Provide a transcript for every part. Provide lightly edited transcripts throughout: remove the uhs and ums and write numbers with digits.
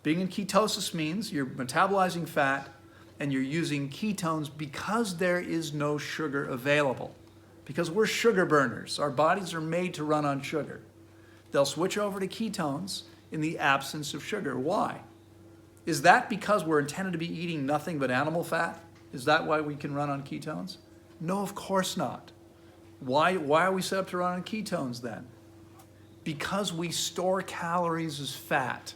Being in ketosis means you're metabolizing fat and you're using ketones because there is no sugar available. Because we're sugar burners. Our bodies are made to run on sugar. They'll switch over to ketones in the absence of sugar. Why? Is that because we're intended to be eating nothing but animal fat? Is that why we can run on ketones? No, of course not. Why are we set up to run on ketones then? Because we store calories as fat,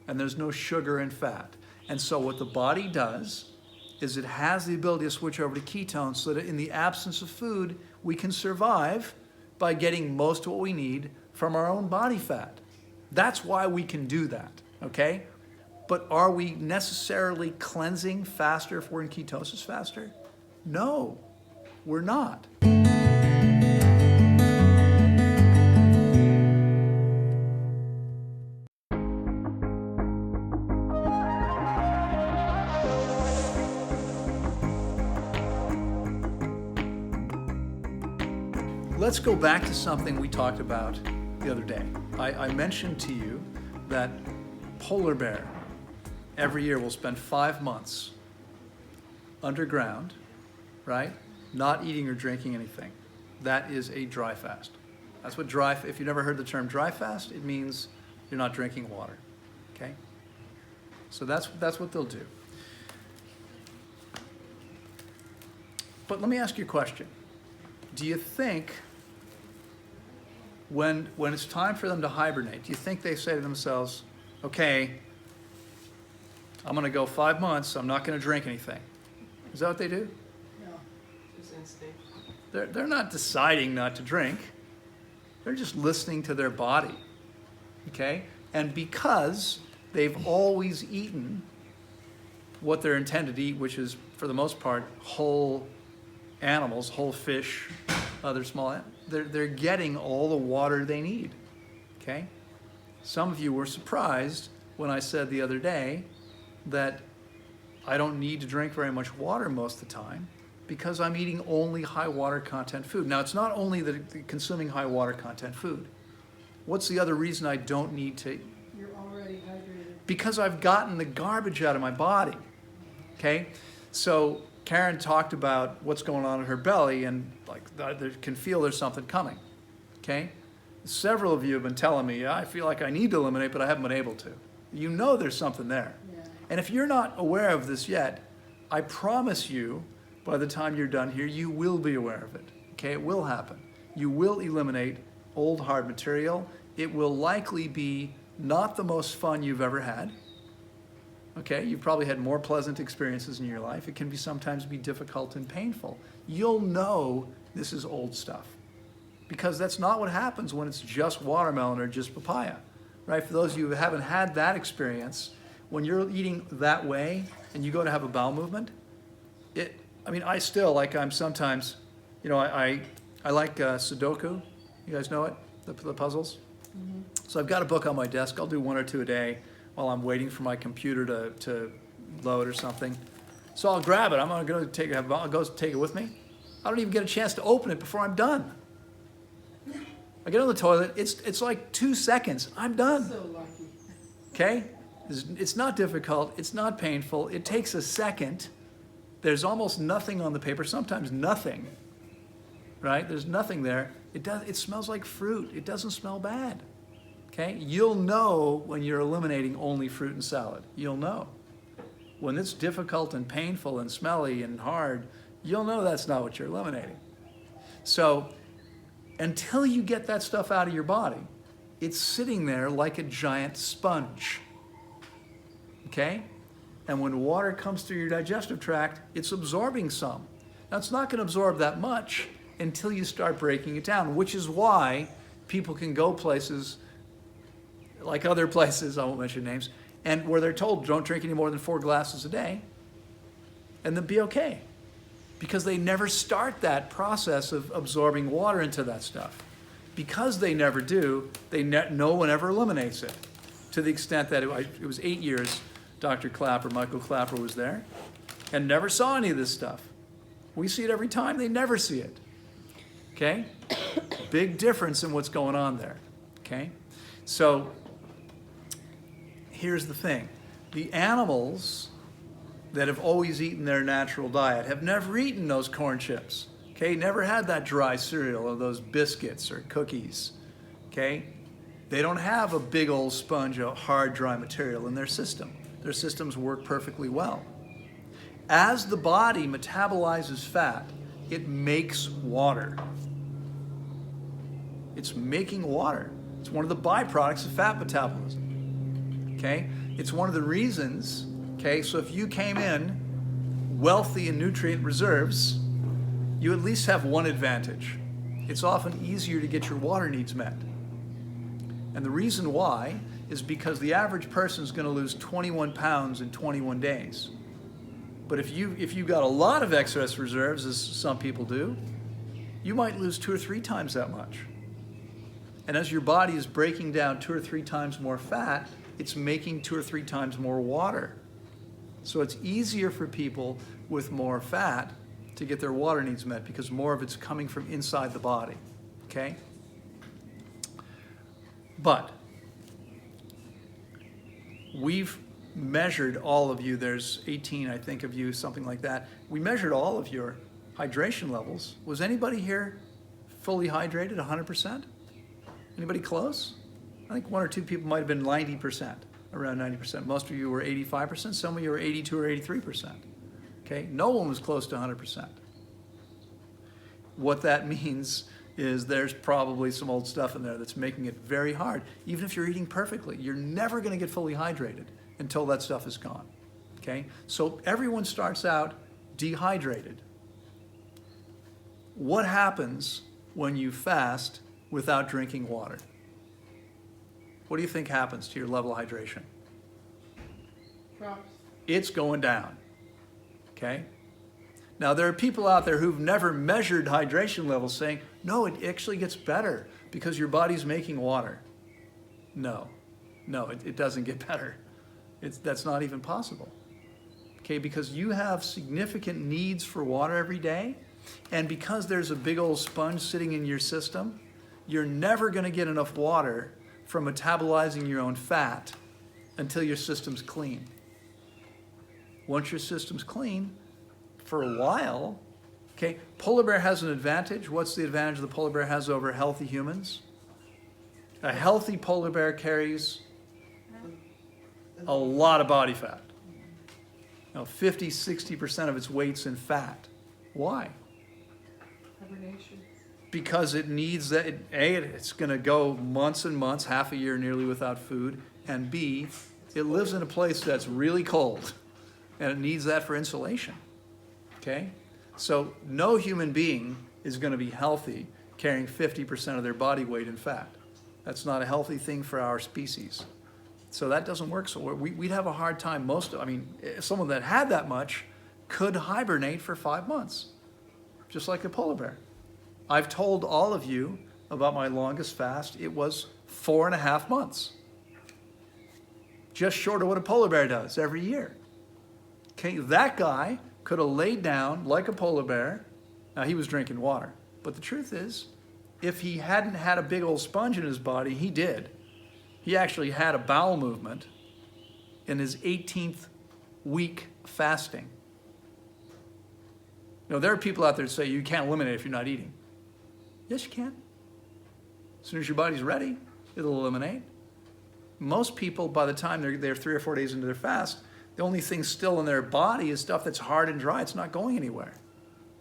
and there's no sugar in fat. And so what the body does is it has the ability to switch over to ketones so that in the absence of food, we can survive by getting most of what we need from our own body fat. That's why we can do that, okay? But are we necessarily cleansing faster if we're in ketosis faster? No, we're not. Let's go back to something we talked about the other day. I mentioned to you that polar bear every year will spend 5 months underground, right? Not eating or drinking anything. That is a dry fast. That's what if you've never heard the term dry fast, it means you're not drinking water, okay? So that's what they'll do. But let me ask you a question. Do you think when it's time for them to hibernate, do you think they say to themselves, okay, I'm going to go 5 months, I'm not going to drink anything? Is that what they do? No, just instinct. They're not deciding not to drink. They're just listening to their body, okay? And because they've always eaten what they're intended to eat, which is, for the most part, whole animals, whole fish, other small animals, they're getting all the water they need, okay? Some of you were surprised when I said the other day that I don't need to drink very much water most of the time because I'm eating only high water content food. Now, it's not only that consuming high water content food. What's the other reason I don't need to? You're already hydrated. Because I've gotten the garbage out of my body, okay? So Karen talked about what's going on in her belly and they can feel there's something coming, okay? Several of you have been telling me, I feel like I need to eliminate, but I haven't been able to. You know there's something there. Yeah. And if you're not aware of this yet, I promise you, by the time you're done here, you will be aware of it, okay? It will happen. You will eliminate old hard material. It will likely be not the most fun you've ever had, okay? You've probably had more pleasant experiences in your life. It can sometimes be difficult and painful. You'll know this is old stuff because that's not what happens when it's just watermelon or just papaya, right? For those of you who haven't had that experience, when you're eating that way and you go to have a bowel movement, I still, I'm sometimes, I like Sudoku. You guys know it, the puzzles? Mm-hmm. So I've got a book on my desk. I'll do 1 or 2 a day while I'm waiting for my computer to load or something. So I'll grab it. I'm going to go take it with me. I don't even get a chance to open it before I'm done. I get on the toilet. It's like 2 seconds. I'm done. So lucky. Okay? It's not difficult. It's not painful. It takes a second. There's almost nothing on the paper. Sometimes nothing. Right? There's nothing there. It smells like fruit. It doesn't smell bad. Okay? You'll know when you're eliminating only fruit and salad. You'll know. When it's difficult and painful and smelly and hard, you'll know that's not what you're eliminating. So until you get that stuff out of your body, it's sitting there like a giant sponge. Okay? And when water comes through your digestive tract, it's absorbing some. Now, it's not going to absorb that much until you start breaking it down, which is why people can go places like other places, I won't mention names, and where they're told don't drink any more than 4 glasses a day, and then be okay. Because they never start that process of absorbing water into that stuff. Because they never do, no one ever eliminates it. To the extent that it was 8 years Dr. Clapper, Michael Clapper was there, and never saw any of this stuff. We see it every time, they never see it. Okay? Big difference in what's going on there. Okay? So here's the thing. The animals that have always eaten their natural diet have never eaten those corn chips. Okay, never had that dry cereal or those biscuits or cookies. Okay, they don't have a big old sponge of hard, dry material in their system. Their systems work perfectly well. As the body metabolizes fat, it makes water. It's making water. It's one of the byproducts of fat metabolism. Okay, it's one of the reasons. Okay, so if you came in wealthy in nutrient reserves, you at least have one advantage. It's often easier to get your water needs met. And the reason why is because the average person is going to lose 21 pounds in 21 days. But if you got a lot of excess reserves, as some people do, you might lose 2 or 3 times that much. And as your body is breaking down 2 or 3 times more fat, it's making 2 or 3 times more water. So it's easier for people with more fat to get their water needs met because more of it's coming from inside the body, okay? But we've measured all of you. There's 18, I think, of you, something like that. We measured all of your hydration levels. Was anybody here fully hydrated, 100%? Anybody close? I think 1 or 2 people might have been 90%, around 90%. Most of you were 85%. Some of you were 82 or 83%. Okay? No one was close to 100%. What that means is there's probably some old stuff in there that's making it very hard. Even if you're eating perfectly, you're never going to get fully hydrated until that stuff is gone. Okay? So everyone starts out dehydrated. What happens when you fast without drinking water? What do you think happens to your level of hydration? Drops. It's going down. Okay? Now, there are people out there who've never measured hydration levels saying, no, it actually gets better because your body's making water. No, it doesn't get better. That's not even possible. Okay, because you have significant needs for water every day, and because there's a big old sponge sitting in your system, you're never going to get enough water from metabolizing your own fat until your system's clean. Once your system's clean, for a while, okay, polar bear has an advantage. What's the advantage the polar bear has over healthy humans? A healthy polar bear carries a lot of body fat. 50, 60% of its weight's in fat. Why? Hibernation. Because it needs that. It's going to go months and months, half a year nearly without food. And B, it lives in a place that's really cold. And it needs that for insulation. Okay? So no human being is going to be healthy carrying 50% of their body weight in fat. That's not a healthy thing for our species. So that doesn't work. So we'd have a hard time. Someone that had that much could hibernate for 5 months, just like a polar bear. I've told all of you about my longest fast. It was 4.5 months. Just short of what a polar bear does every year. Okay, that guy could have laid down like a polar bear. Now, he was drinking water. But the truth is, if he hadn't had a big old sponge in his body, he did. He actually had a bowel movement in his 18th week fasting. There are people out there that say you can't eliminate if you're not eating. Yes, you can. As soon as your body's ready, it'll eliminate. Most people, by the time they're 3 or 4 days into their fast, the only thing still in their body is stuff that's hard and dry. It's not going anywhere.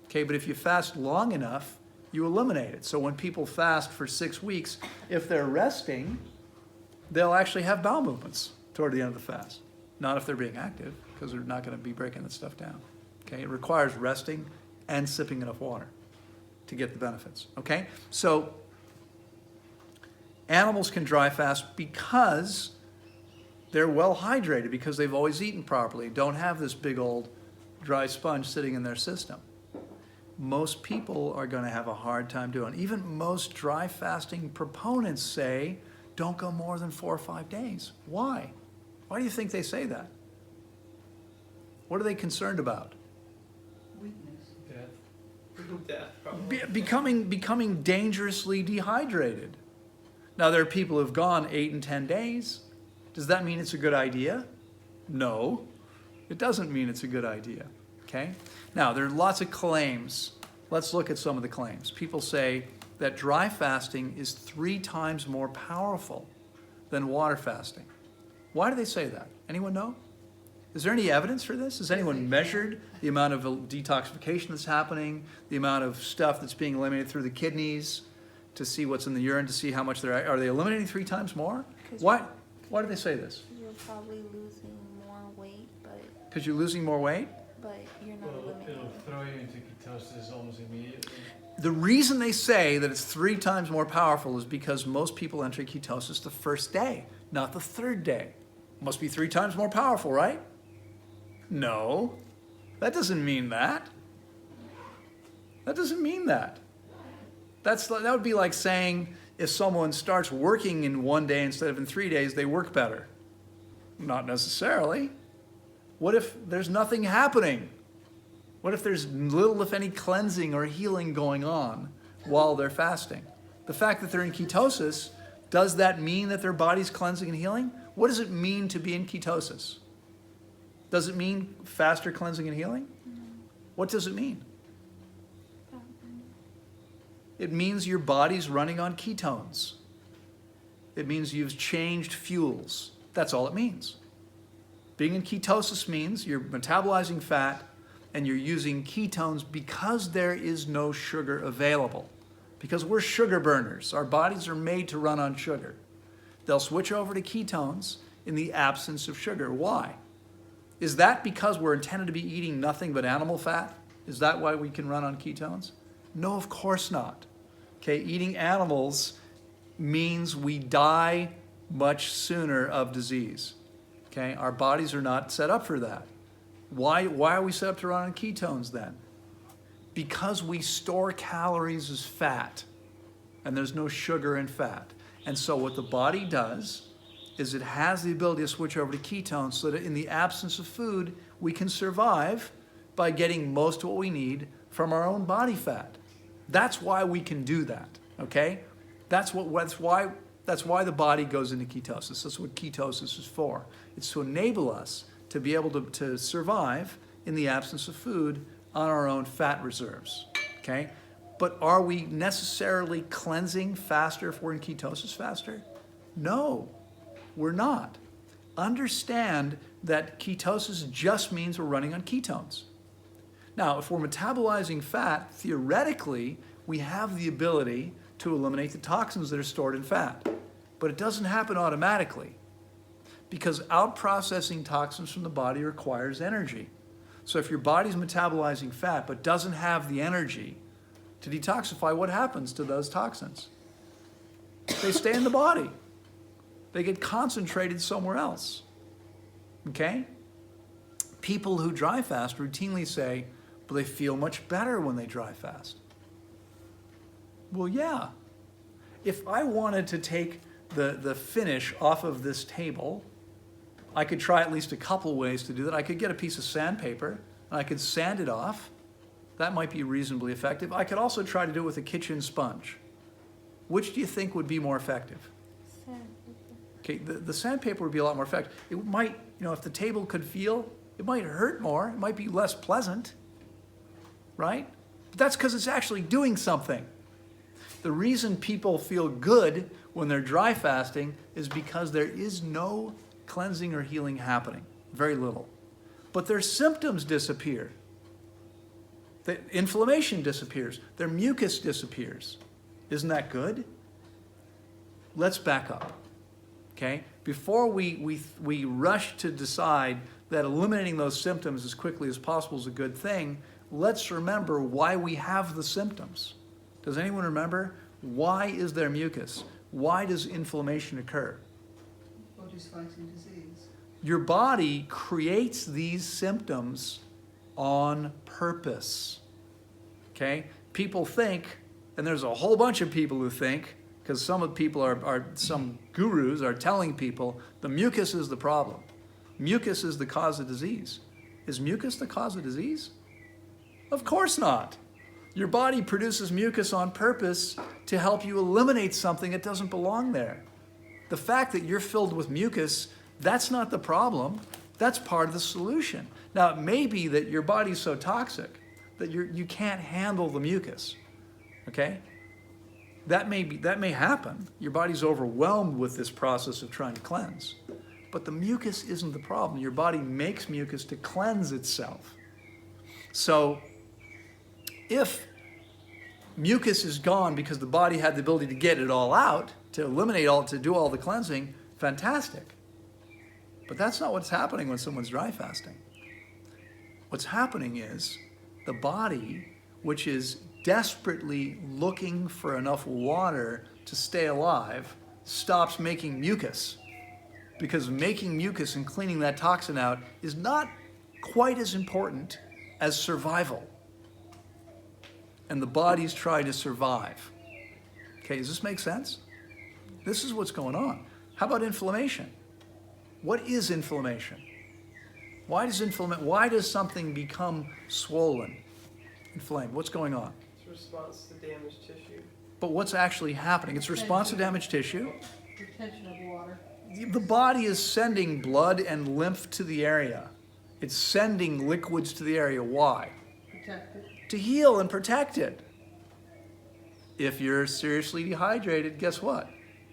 Okay, but if you fast long enough, you eliminate it. So when people fast for 6 weeks, if they're resting, they'll actually have bowel movements toward the end of the fast. Not if they're being active, because they're not going to be breaking that stuff down. Okay, it requires resting and sipping enough water to get the benefits. Okay, so animals can dry fast because they're well hydrated, because they've always eaten properly, don't have this big old dry sponge sitting in their system. Most people are going to have a hard time doing it. Even most dry fasting proponents say, don't go more than 4 or 5 days. Why? Why do you think they say that? What are they concerned about? Weakness. Death, probably. Becoming dangerously dehydrated. Now, there are people who've gone 8 and 10 days, Does that mean it's a good idea? No, it doesn't mean it's a good idea, okay? Now, there are lots of claims. Let's look at some of the claims. People say that dry fasting is 3 times more powerful than water fasting. Why do they say that? Anyone know? Is there any evidence for this? Has anyone measured the amount of detoxification that's happening, the amount of stuff that's being eliminated through the kidneys to see what's in the urine, to see how much are they eliminating 3 times more? Why do they say this? You're probably losing more weight, Because you're losing more weight? but you're not Well, eliminating it'll it. throw you into ketosis almost immediately. The reason they say that it's 3 times more powerful is because most people enter ketosis the first day, not the 3rd day. Must be 3 times more powerful, right? No, that doesn't mean that. That doesn't mean that. That would be like saying if someone starts working in 1 day instead of in 3 days, they work better. Not necessarily. What if there's nothing happening? What if there's little, if any, cleansing or healing going on while they're fasting? The fact that they're in ketosis, does that mean that their body's cleansing and healing? What does it mean to be in ketosis? Does it mean faster cleansing and healing? What does it mean? It means your body's running on ketones. It means you've changed fuels. That's all it means. Being in ketosis means you're metabolizing fat and you're using ketones because there is no sugar available. Because we're sugar burners. Our bodies are made to run on sugar. They'll switch over to ketones in the absence of sugar. Why? Is that because we're intended to be eating nothing but animal fat? Is that why we can run on ketones? No, of course not. Okay, eating animals means we die much sooner of disease. Okay, our bodies are not set up for that. Why are we set up to run on ketones then? Because we store calories as fat, and there's no sugar in fat. And so what the body does is it has the ability to switch over to ketones so that in the absence of food, we can survive by getting most of what we need from our own body fat. That's why we can do that, okay? That's why the body goes into ketosis. That's what ketosis is for. It's to enable us to be able to survive in the absence of food on our own fat reserves, okay? But are we necessarily cleansing faster if we're in ketosis faster? No, we're not. Understand that ketosis just means we're running on ketones. Now, if we're metabolizing fat, theoretically, we have the ability to eliminate the toxins that are stored in fat. But it doesn't happen automatically because out-processing toxins from the body requires energy. So if your body's metabolizing fat but doesn't have the energy to detoxify, what happens to those toxins? They stay in the body. They get concentrated somewhere else. Okay? People who dry fast routinely say, but they feel much better when they dry fast. Well, yeah. If I wanted to take the finish off of this table, I could try at least a couple ways to do that. I could get a piece of sandpaper and I could sand it off. That might be reasonably effective. I could also try to do it with a kitchen sponge. Which do you think would be more effective? Okay, the sandpaper would be a lot more effective. It might, if the table could feel, it might hurt more. It might be less pleasant, right? But that's because it's actually doing something. The reason people feel good when they're dry fasting is because there is no cleansing or healing happening, very little. But their symptoms disappear. The inflammation disappears. Their mucus disappears. Isn't that good? Let's back up, okay? Before we rush to decide that eliminating those symptoms as quickly as possible is a good thing, let's remember why we have the symptoms. Does anyone remember? Why is there mucus? Why does inflammation occur? Body's fighting disease. Your body creates these symptoms on purpose. Okay? People think, and there's a whole bunch of people who think, because some of the people some gurus are telling people the mucus is the problem. Mucus is the cause of disease. Is mucus the cause of disease? Of course not. Your body produces mucus on purpose to help you eliminate something that doesn't belong there. The fact that you're filled with mucus That's not the problem. That's part of the solution. Now, it may be that your body's so toxic that you can't handle the mucus, okay? That may happen. Your body's overwhelmed with this process of trying to cleanse. But the mucus isn't the problem. Your body makes mucus to cleanse itself. So if mucus is gone because the body had the ability to get it all out, to eliminate all, to do all the cleansing, fantastic. But that's not what's happening when someone's dry fasting. What's happening is the body, which is desperately looking for enough water to stay alive, stops making mucus. Because making mucus and cleaning that toxin out is not quite as important as survival. And the body's trying to survive. Okay, does this make sense? This is what's going on. How about inflammation? What is inflammation? Why does something become swollen, inflamed? What's going on? It's a response to damaged tissue. But what's actually happening? It's a response to damaged tissue. Retention of water. The body is sending blood and lymph to the area. It's sending liquids to the area. Why? Protected. To heal and protect it. If you're seriously dehydrated, guess what?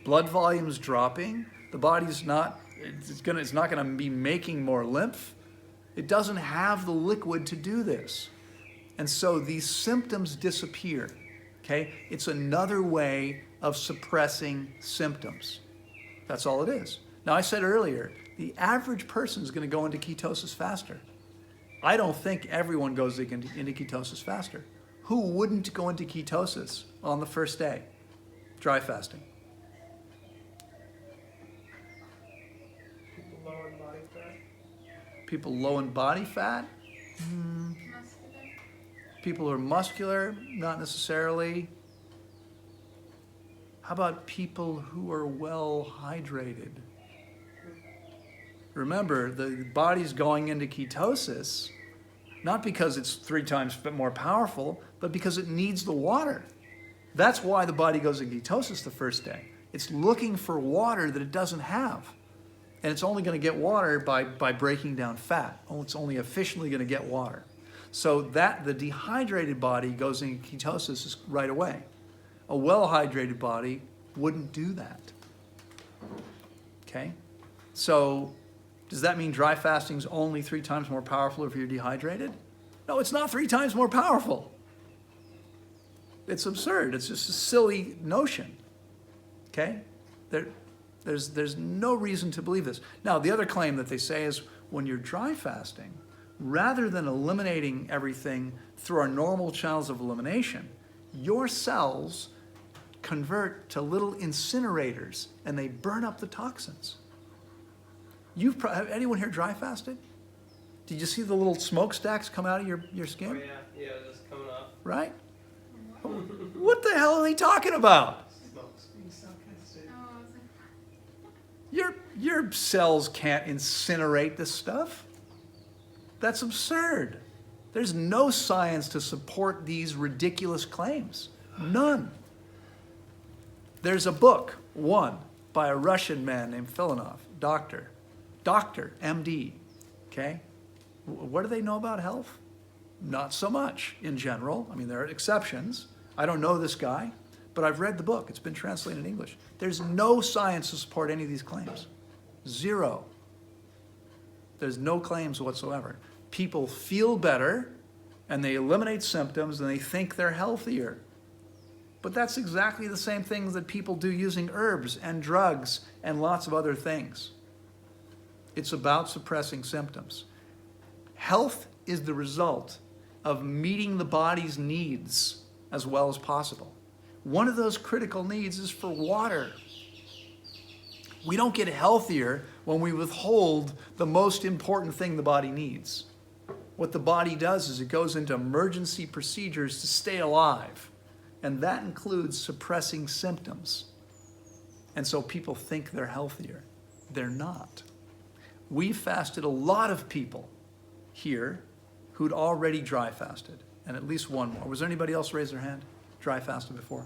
Blood volume's dropping. The body's not, it's not gonna be making more lymph. It doesn't have the liquid to do this. And so these symptoms disappear, okay? It's another way of suppressing symptoms. That's all it is. Now, I said earlier, the average person is going to go into ketosis faster. I don't think everyone goes into ketosis faster. Who wouldn't go into ketosis on the first day? Dry fasting. People low in body fat. People low in body fat. People who are muscular, not necessarily. How about people who are well hydrated? Remember, the body's going into ketosis, not because it's 3 times more powerful, but because it needs the water. That's why the body goes into ketosis the first day. It's looking for water that it doesn't have. And it's only going to get water by breaking down fat. It's only efficiently going to get water. So that the dehydrated body goes into ketosis right away. A well-hydrated body wouldn't do that. Okay? So does that mean dry fasting is only 3 times more powerful if you're dehydrated? No, it's not 3 times more powerful. It's absurd. It's just a silly notion. Okay? There's no reason to believe this. Now, the other claim that they say is when you're dry fasting, rather than eliminating everything through our normal channels of elimination, your cells convert to little incinerators and they burn up the toxins. Have anyone here dry fasted? Did you see the little smokestacks come out of your Oh skin? yeah, just coming off. Right? What the hell are they talking about? Smokes. Being sarcastic. Your cells can't incinerate this stuff. That's absurd. There's no science to support these ridiculous claims. None. There's a book, one, by a Russian man named Filanov, doctor, MD, okay? What do they know about health? Not so much in general. I mean, there are exceptions. I don't know this guy, but I've read the book. It's been translated in English. There's no science to support any of these claims. Zero. There's no claims whatsoever. People feel better and they eliminate symptoms and they think they're healthier. But that's exactly the same things that people do using herbs and drugs and lots of other things. It's about suppressing symptoms. Health is the result of meeting the body's needs as well as possible. One of those critical needs is for water. We don't get healthier when we withhold the most important thing the body needs. What the body does is it goes into emergency procedures to stay alive. And that includes suppressing symptoms. And so people think they're healthier. They're not. We fasted a lot of people here who'd already dry fasted, and at least one more. Was there anybody else raise their hand? Dry fasted before?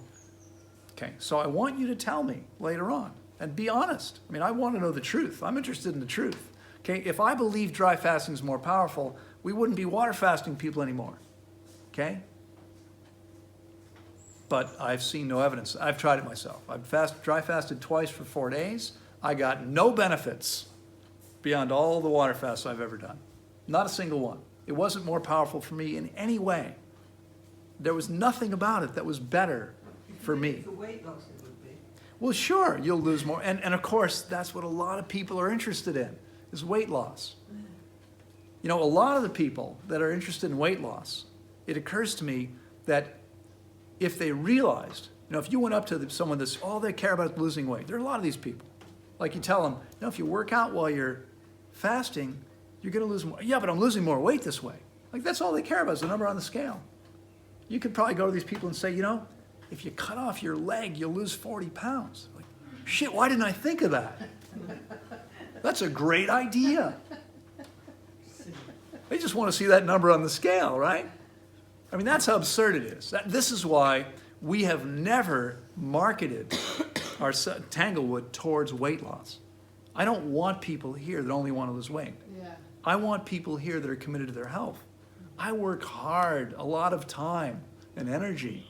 Okay, so I want you to tell me later on, and be honest. I mean, I want to know the truth. I'm interested in the truth. Okay, if I believe dry fasting is more powerful, we wouldn't be water fasting people anymore. Okay? But I've seen no evidence. I've tried it myself. I've dry fasted twice for 4 days. I got no benefits beyond all the water fasts I've ever done. Not a single one. It wasn't more powerful for me in any way. There was nothing about it that was better for me. For weight loss it would be. Well, sure, you'll lose more. And of course, that's what a lot of people are interested in, is weight loss. You know, a lot of the people that are interested in weight loss, it occurs to me that if they realized, you know, if you went up to someone that's all they care about is losing weight, there are a lot of these people. Like you tell them, you know, if you work out while you're fasting, you're going to lose more. Yeah, but I'm losing more weight this way. Like, that's all they care about is the number on the scale. You could probably go to these people and say, you know, if you cut off your leg, you'll lose 40 pounds. Like, shit, why didn't I think of that? That's a great idea. They just want to see that number on the scale, right? I mean, that's how absurd it is. This is why we have never marketed our Tanglewood towards weight loss. I don't want people here that only want to lose weight. Yeah. I want people here that are committed to their health. I work hard, a lot of time and energy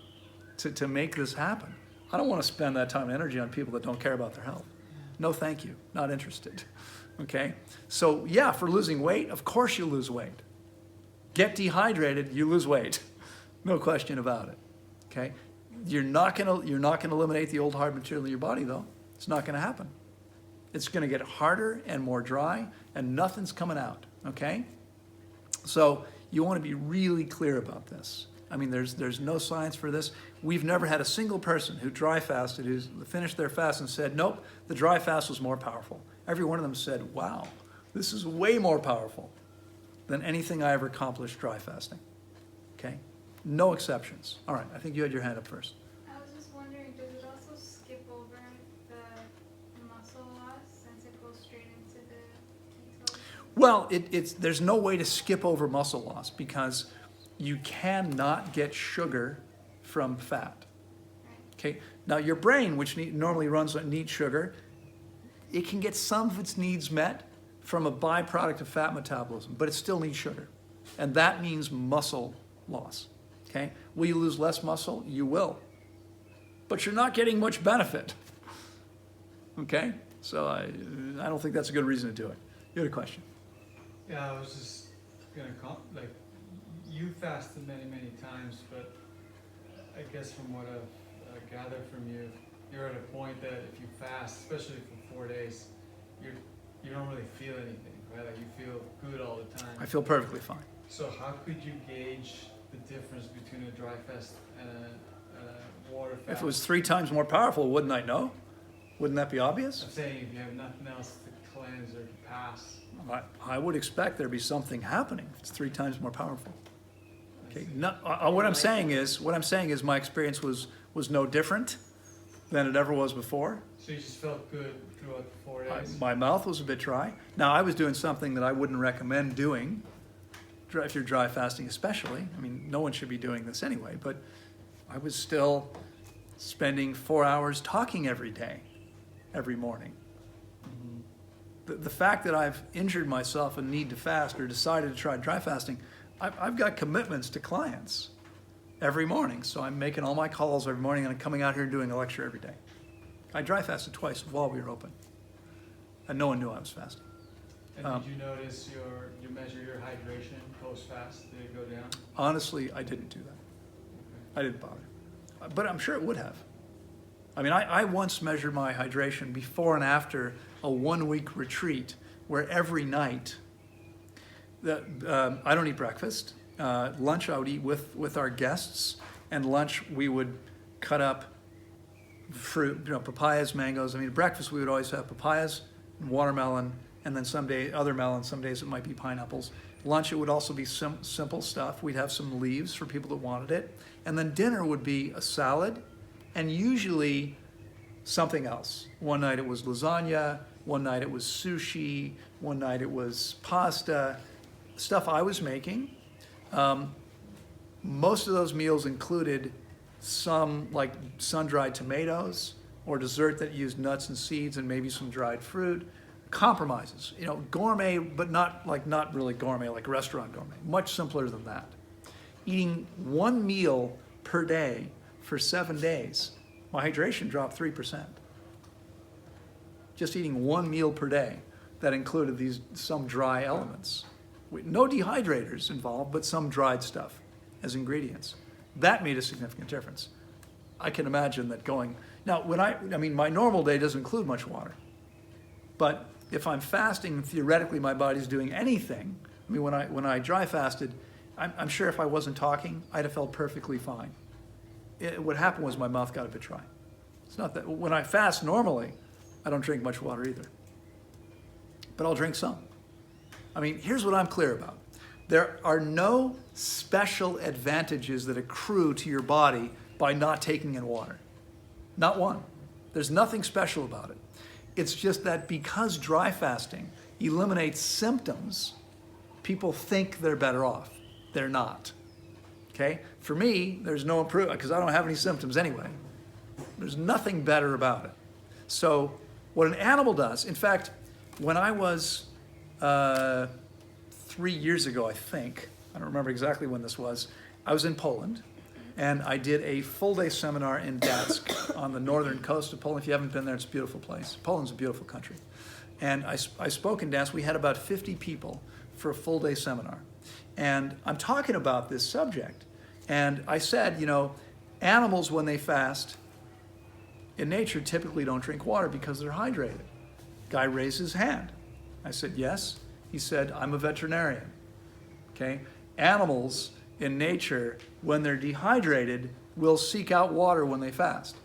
to make this happen. I don't want to spend that time and energy on people that don't care about their health. No, thank you. Not interested. Okay? So, yeah, for losing weight, of course you lose weight. Get dehydrated, you lose weight. No question about it. Okay? You're not gonna eliminate the old hard material in your body, though. It's not gonna happen. It's gonna get harder and more dry, and nothing's coming out. Okay? So you want to be really clear about this. I mean, there's no science for this. We've never had a single person who dry fasted, who's finished their fast and said, nope, the dry fast was more powerful. Every one of them said, wow, this is way more powerful than anything I ever accomplished dry fasting. Okay? No exceptions. All right, I think you had your hand up first. I was just wondering, does it also skip over the muscle loss since it goes straight into the ketosis? Well, there's no way to skip over muscle loss because you cannot get sugar from fat. Okay. Now your brain, which normally runs on needs sugar, it can get some of its needs met from a byproduct of fat metabolism, but it still needs sugar, and that means muscle loss. Okay. Will you lose less muscle? You will, but you're not getting much benefit. Okay. So I don't think that's a good reason to do it. You had a question. Yeah, I was just gonna you fasted many, many times, but I guess from what I've gathered from you, you're at a point that if you fast, especially for 4 days, you don't really feel anything, right? Like you feel good all the time. I feel perfectly fine. So how could you gauge the difference between a dry fast and a water fast? If it was 3 times more powerful, wouldn't I know? Wouldn't that be obvious? I'm saying if you have nothing else to cleanse or to pass. I would expect there'd be something happening if it's 3 times more powerful. Okay. No, what I'm saying is my experience was no different than it ever was before. So you just felt good throughout the 4 days? My mouth was a bit dry. Now, I was doing something that I wouldn't recommend doing, if you're dry fasting especially. I mean, no one should be doing this anyway, but I was still spending 4 hours talking every day, every morning. The fact that I've injured myself and need to fast or decided to try dry fasting, I've got commitments to clients every morning. So I'm making all my calls every morning and I'm coming out here and doing a lecture every day. I dry fasted twice while we were open. And no one knew I was fasting. And did you notice you measure your hydration post-fast? Did it go down? Honestly, I didn't do that. I didn't bother. But I'm sure it would have. I mean, I once measured my hydration before and after a 1-week retreat where every night, I don't eat breakfast. Lunch I would eat with our guests, and lunch we would cut up fruit, papayas, mangoes. I mean, at breakfast we would always have papayas, watermelon, and then other melons. Some days it might be pineapples. Lunch it would also be simple stuff. We'd have some leaves for people that wanted it, and then dinner would be a salad, and usually something else. One night it was lasagna. One night it was sushi. One night it was pasta. Stuff I was making. Most of those meals included some like sun-dried tomatoes, or dessert that used nuts and seeds and maybe some dried fruit. Compromises, you know, gourmet, but not really gourmet, like restaurant gourmet, much simpler than that. Eating one meal per day for 7 days, my hydration dropped 3%. Just eating one meal per day that included some dry elements. No dehydrators involved, but some dried stuff as ingredients. That made a significant difference. I can imagine that going, now my normal day doesn't include much water, but if I'm fasting and theoretically my body's doing anything, I mean, when I dry fasted, I'm sure if I wasn't talking, I'd have felt perfectly fine. What happened was my mouth got a bit dry. It's not that, when I fast normally, I don't drink much water either, but I'll drink some. I mean, here's what I'm clear about. There are no special advantages that accrue to your body by not taking in water. Not one. There's nothing special about it. It's just that because dry fasting eliminates symptoms, people think they're better off. They're not. Okay? For me, there's no improvement because I don't have any symptoms anyway. There's nothing better about it. So what an animal does, in fact, when I was 3 years ago, I think, I don't remember exactly when this was, I was in Poland, and I did a full-day seminar in Gdańsk on the northern coast of Poland. If you haven't been there, it's a beautiful place. Poland's a beautiful country. And I spoke in Gdańsk. We had about 50 people for a full-day seminar. And I'm talking about this subject. And I said, you know, animals, when they fast, in nature, typically don't drink water because they're hydrated. Guy raised his hand. I said, yes. He said, I'm a veterinarian. Okay? Animals in nature, when they're dehydrated, will seek out water when they fast.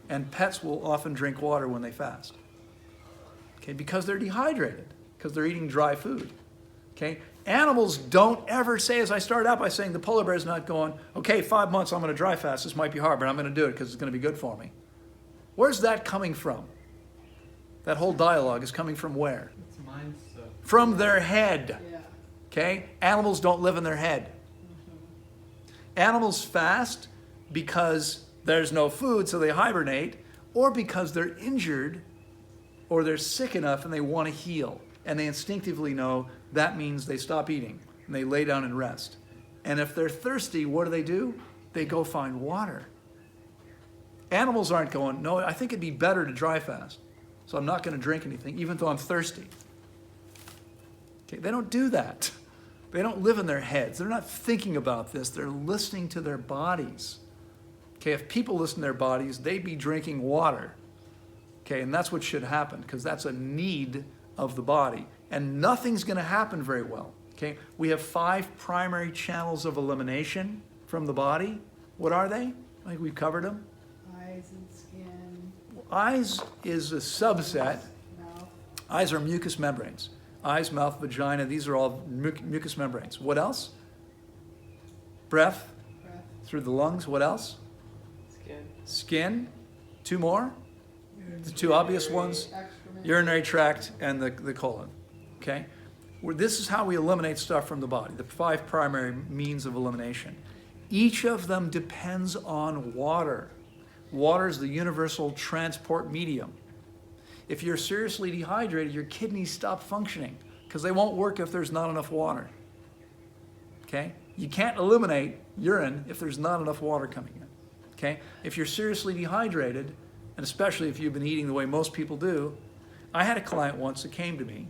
And pets will often drink water when they fast. Okay? Because they're dehydrated, because they're eating dry food. Okay? Animals don't ever say, as I started out by saying, the polar bear is not going, okay, 5 months I'm going to dry fast. This might be hard, but I'm going to do it because it's going to be good for me. Where's that coming from? That whole dialogue is coming from where? It's mind stuff. From their head. Yeah. Okay? Animals don't live in their head. Animals fast because there's no food, so they hibernate, or because they're injured or they're sick enough and they want to heal. And they instinctively know that means they stop eating and they lay down and rest. And if they're thirsty, what do? They go find water. Animals aren't going, no, I think it'd be better to dry fast, so I'm not going to drink anything, even though I'm thirsty. Okay, they don't do that. They don't live in their heads. They're not thinking about this. They're listening to their bodies. Okay, if people listen to their bodies, they'd be drinking water. Okay, and that's what should happen, because that's a need of the body. And nothing's going to happen very well. Okay, we have 5 primary channels of elimination from the body. What are they? I think we've covered them. Eyes and skin, Eyes is a subset. mouth, Eyes are mucous membranes. Eyes, mouth, vagina, these are all mucous membranes. What else? Breath breath, through the lungs. What else? Skin. Skin. 2 more? The 2 obvious ones. excrement. Urinary tract and the colon. Okay? This is how we eliminate stuff from the body. The 5 primary means of elimination. Each of them depends on water. Water is the universal transport medium. If you're seriously dehydrated, your kidneys stop functioning because they won't work if there's not enough water. Okay? You can't eliminate urine if there's not enough water coming in. Okay? If you're seriously dehydrated, and especially if you've been eating the way most people do, I had a client once that came to me.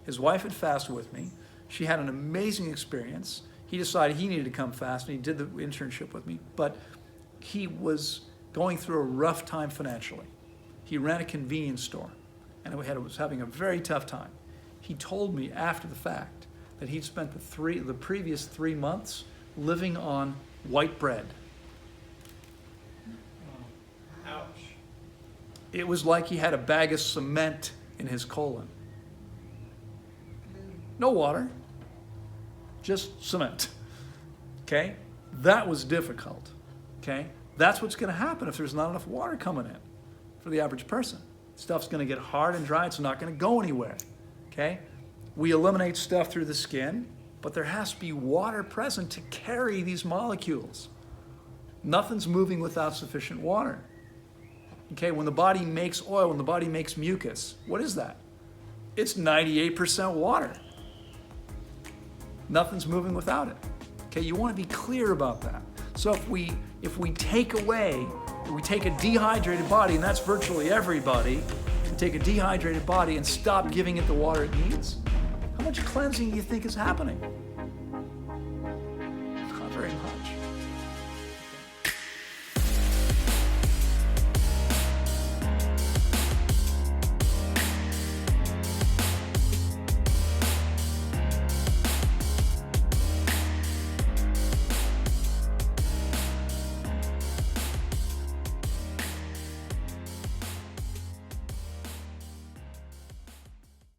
His wife had fasted with me. She had an amazing experience. He decided he needed to come fast, and he did the internship with me, but he was going through a rough time financially. He ran a convenience store, and was having a very tough time. He told me after the fact that he'd spent the previous 3 months living on white bread. Ouch. It was like he had a bag of cement in his colon. No water, just cement. Okay? That was difficult. Okay? That's what's going to happen if there's not enough water coming in for the average person. Stuff's going to get hard and dry. It's not going to go anywhere. Okay? We eliminate stuff through the skin, but there has to be water present to carry these molecules. Nothing's moving without sufficient water. Okay, when the body makes oil, when the body makes mucus, what is that? It's 98% water. Nothing's moving without it. Okay, you want to be clear about that. So if we take a dehydrated body, and that's virtually everybody, we take a dehydrated body and stop giving it the water it needs, how much cleansing do you think is happening?